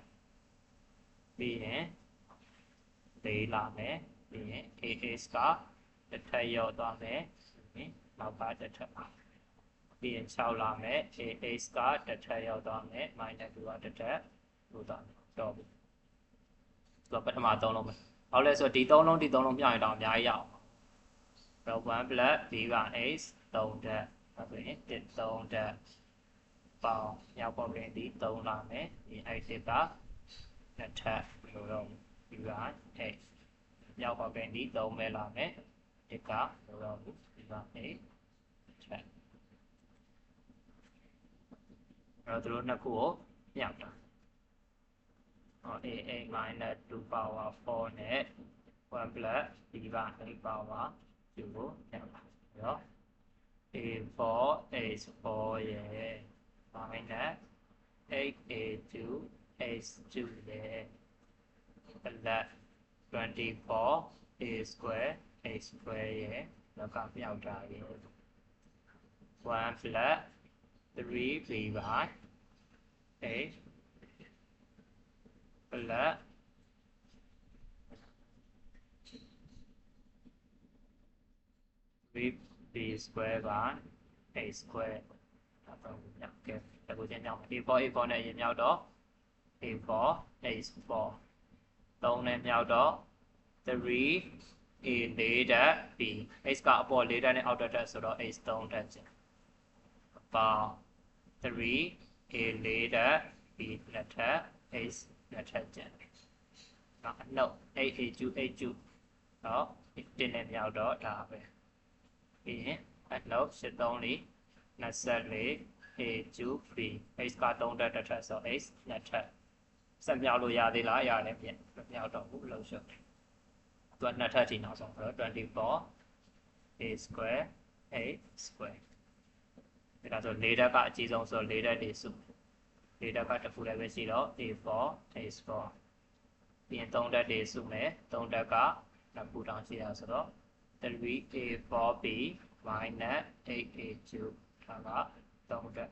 ပြီးရင်4လာမယ်ပြီးရင် AX ကတစ်ထပ်ရောက်သွားမယ်နောက်ကတစ်ထပ်ပြီးရင်6လာမယ် AX ကတစ်ထပ်ရောက်သွားမယ် minus 2ကတစ်ထပ်လို့သွားမယ်တော့ပြီဆိုတော့ပထမ3လုံးပဲဟောလဲဆိုဒီ3လုံးဒီ3လုံးပြရင်တော့အများကြီးရအောင်တော့1 plus b က x 3တက်ဒါဆိုရင်1 3တက်ပေါင်းရောက်ပေါ်ရင်ဒီ3လာမယ်ဒီအဲ့ဒီကနှစ်ထပ်လို့တော့ဒီကအဲ့ရောက်ပေါ်ရင်ဒီ3ပဲလာမယ်ဒီကလို့တော့ဒီကအဲ့ချက်အဲ့တော့တို့နှစ်ခုကိုမြောက်တာa minus 2 power 4နဲ့1 plus b က8 power 2ကိုမြောက်တာရောA4 H4 ရဲ့ minus 8A2 H2 ရဲ့ plus 24 A square H square ရဲ့နောက်ကမြောက်တာရဲ့1 plus 3B by H plus b square by a square ဒါတော့မြောက်ကဲတကူချင်းမြောက်A4 နဲ့ရင်မြောက်တော့ A4 H4 3နဲ့မြောက်တော့ 3 A 4တက် B H ကအပေါ်4တက်နဲ့အောက်တက်ဆိုတော့ H 3တက်ကျင်ပေါင်း3 A 4တက် B 2တက် H 2တက်ကျင်နောက်အနှုတ် 8A2 H2 တော့1နဲ့မြောက်တော့ဒါပဲပြီးရင်အနှုတ်83လေး24 A 2 B H က3တက်တစ်ထပ်ဆို H 2ထပ်ဆက်မြောက်လို့ရသေးလားရတယ်ပြန်မမြောက်တော့ဘူးလို့ရှုပ်သူက2ထပ်ထိနောက်ဆုံးဆိုတော့24 A square A square ဒါဆို4တက်ကအကြီးဆုံးဆို4တက်တွေစု4တက်ကတစ်ခုလည်းပဲရှိတော့ A4 H4 ပြီးရင်3တက်တွေစုမယ်3တက်ကနှစ်ခုတောင်ရှိတာဆိုတော့ 3A4B minus 8A2 ဒါက3တက်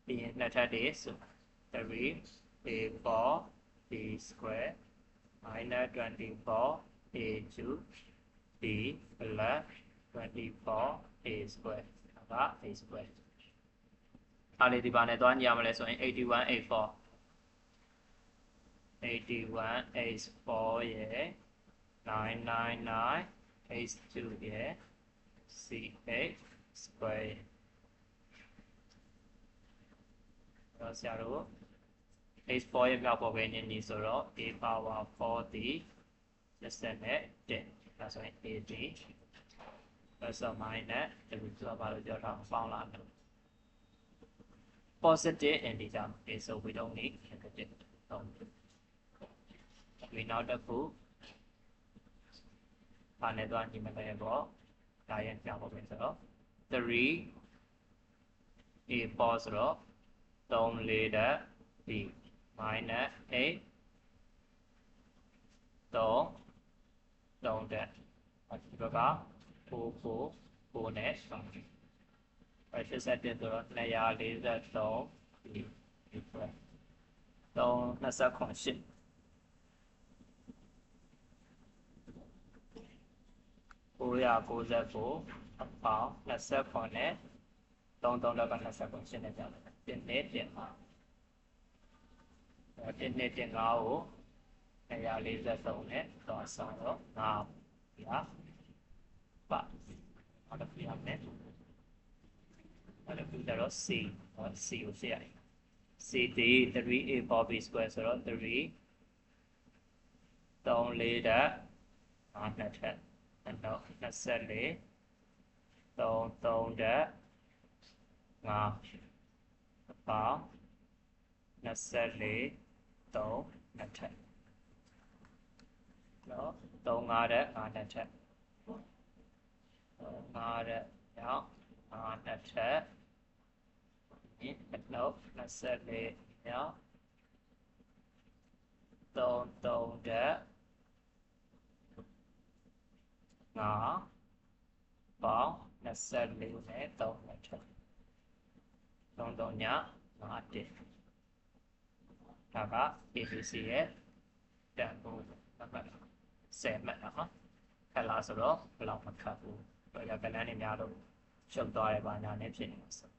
ပြီးရင်နှစ်ထပ်တွေစု 3A4B square minus 24A2 B plus 24A square ဒါက A square အားလေးဒီပါနဲ့သွားညရမလဲဆိုရင်81A4 81A4 ရဲ့999H2 ရဲ့C8 square တော့ဆရာတို့ x4 ရဲ့မြောက်ပေါ်ပဲညနေဆိုတော့ a power 4ဒီဆက်နဲ့10ဒါဆိုရင် a ဒီ plus or minus ဒီလိုဆိုပါလို့ပြောတာပေါင်းလာတယ် positive integer okay so we don't need negative we now the proof ဘာနဲ့တော့ညီမလဲပေါ့ဒါရဲ့ပြောင်းဖို့ပဲဆိုတော့3 a pos ဆိုတော့3 4တဲ့ b minus 8 3တဲ့ဒီဘက်က4နဲ့ဆောင်pressure setting ဆိုတော့243ဒီ328999အပေါင်း29နဲ့33လောက်က29နဲ့ပြောင်းတယ်1နဲ့1ပါ1နဲ့1 5ကို243နဲ့တော့ဆောင်တော့5ပြပါအဲ့ဒါပြရမယ်အဲ့ဒါပြီးတော့ c ကိုရှင်းရတယ် c ဒီ 3a power b square ဆိုတော့3 3 4တဲ့5နဲ့ထက်အဲ့တော့24 3တဲ့5ပါ24 3နဲ့ထက်နော်3 5တဲ့5နဲ့ထက်5တဲ့ရောက်5နဲ့ထက်ဒီတော့24ရောက်3တဲ့5ပေါင်း24နဲ့3နဲ့ထက်3ည5တက်ဒါက ABC ရဲ့တန်ဖိုးမှတ်10မှတ်နော်ခက်လားဆိုတော့ဘယ်လောက်မခက်ဘူးဒါကြောင့်ကလန်းနေများလို့ရှုပ်သွားတယ်ပါညာနဲ့ဖြစ်နေမှာဆို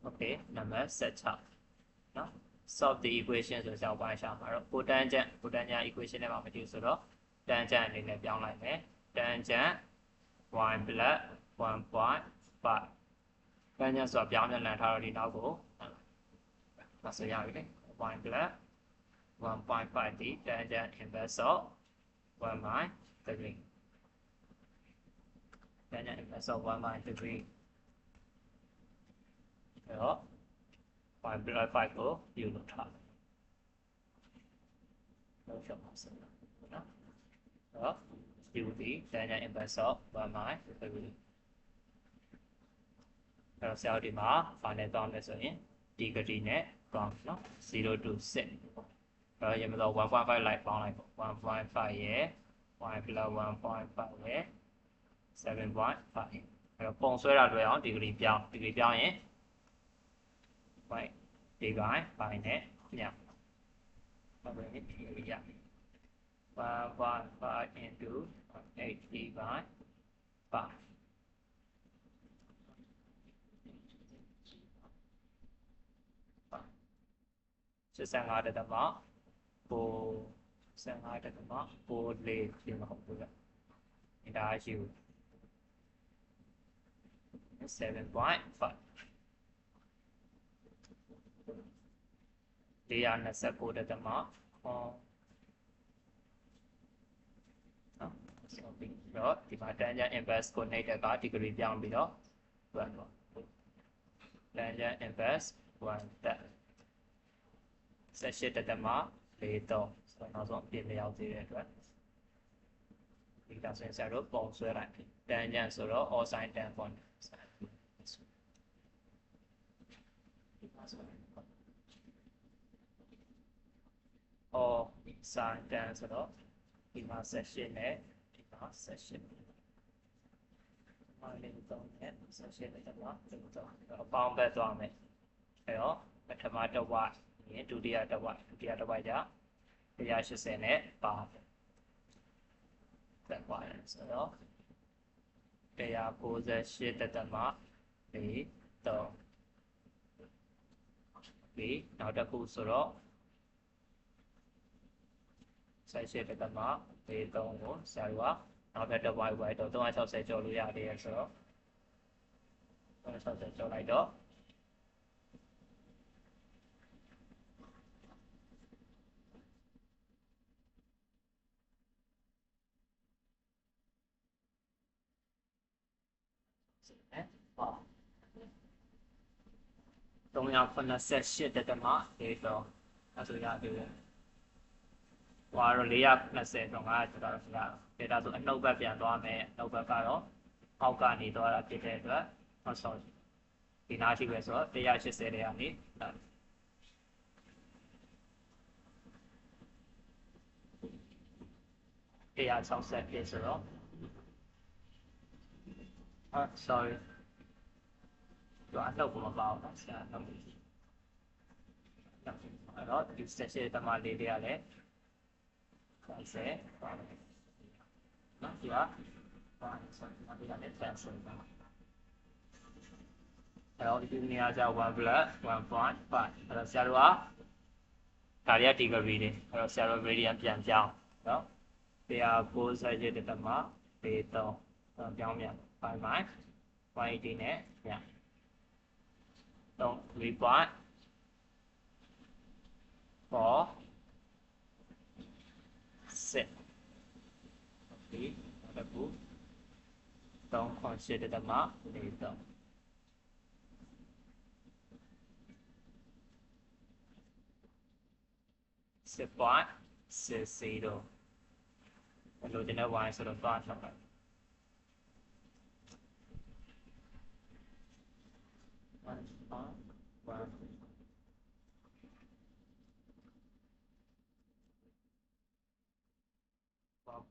Okay နံပါတ်16နော် solve the equation ဆိုကြောက်ပိုင်းရှာမှာတော့ cotangent equation နဲ့မှာမတူဆိုတော့ tangent အနေနဲ့ပြောင်းလိုက်မယ် tangent y plus 1.5 tangent ဆိုတာပြောင်းပြန်လည်ထားတော့ဒီနောက်ကိုမဆိုရပြီလေ y plus 1.5 ဒီ tangent inverse of 1/3 tangent inverse of 1/3 အဲ့တော့ y plus 5ကိုယူလို့ထားတယ်လို့ရှင်းပါစို့နော်အဲ့တော့ u ဒီ tangent inverse of 1/3 အဲ့တော့ဆရာတို့ဒီမှာဘာနဲ့တောင်းလဲဆိုရင် degree နဲ့တောင်းနော်0 to 6အဲ့တော့ရမလို့ 1.5 လိုက်ပေါင်းလိုက်ပေါ့ 1.5 ရဲ့ y plus 1.5 ရဲ့ 7.5 အဲ့တော့ပုံဆွဲတာတွေ့အောင် degree ပြောင်းရင် y ဒီပိုင်းပိုင်းနဲ့ညဘာပဲဒီရ 1.5 into 8 ဒီပိုင်းပါ75တက်မှာပို75တက်မှာပိုလေးဒီမှာဟုတ်ဘူးလားဒါရှိဘူး 7.5 429တက်မှာဆိုပြီးတော့ဒီမှာ tangent inverse ကိုနှိပ်တဲ့က degree ပြောင်းပြီးတော့ပြန်တော့ tangent inverse 1တက်18တက်မှာ4တော့ဆိုတော့နောက်ဆုံးအပြည့်မရောက်သေးတဲ့အတွက်ဒီကဆိုရင်ဆရာတို့ပုံဆွဲလိုက် tangent ဆိုတော့ all sin tan ပေါ့all sin tan ဆိုတော့ဒီမှာ18နဲ့ဒီမှာ18မိုင်းလေးတော့နဲ့18တက်မှာတော့အပေါင်းပဲသွားမယ်အဲတော့ပထမတစ်ဝက်ဒုတိယတစ်ဝက်ကြ180နဲ့ပါတယ်တက်ပါတယ်ဆိုတော့198တက်မှာ4 3ပြီးနောက်တစ်ခုဆိုတော့18တက်မှာ4 3ကိုဆရာတို့ကနောက်ထပ်တစ်ဝက်တော့360ကျော်လို့ရတယ်ဆိုတော့360ကျော်လိုက်တော့ 388တက်တမ4တော့အဲ့ဆိုရပြီဟွာတော့420တော့ငါကျွန်တော်တို့ကဒါဆိုအနှုတ်ဘက်ပြန်သွားမယ်အနှုတ်ဘက်ကတော့အောက်ကနေသွားတာဖြစ်တဲ့အတွက်ဟောဆောဒီနားရှိပဲဆိုတော့180တဲ့ကနေ160ပြည့်ဆိုတော့sorry တော့အနှုတ်ကမပါဘူးနော်ဆရာအနှုတ်အဲ့တော့ဒီဆက်တမလေးတွေကလည်း30ပါမယ်နော်ဒီကပါဆိုတော့ဒီကလည်း30ပါအဲ့တော့ဒီနေရာကျ1 plus 1.5အဲ့တော့ဆရာတို့ကဒါတွေက degree တွေအဲ့တော့ဆရာတို့ radian ပြန်ပြောင်းနော်190တက်တမ43ပြောင်းပြန်5 180နဲ့ပြန်3.4 6 ဒီအဲ့ဒါ3.8တက်တမ4310.60အဲ့လိုတင်တဲ့ y ဆိုတော့သွားထားပါ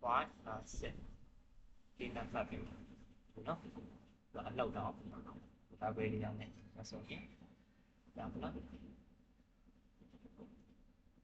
1.6ဒီနံပါတ်ပြီနော်ဒါအလောက်တော့ဒါပဲလေးရမယ်ဆိုရင်ဒါပေါ့နော်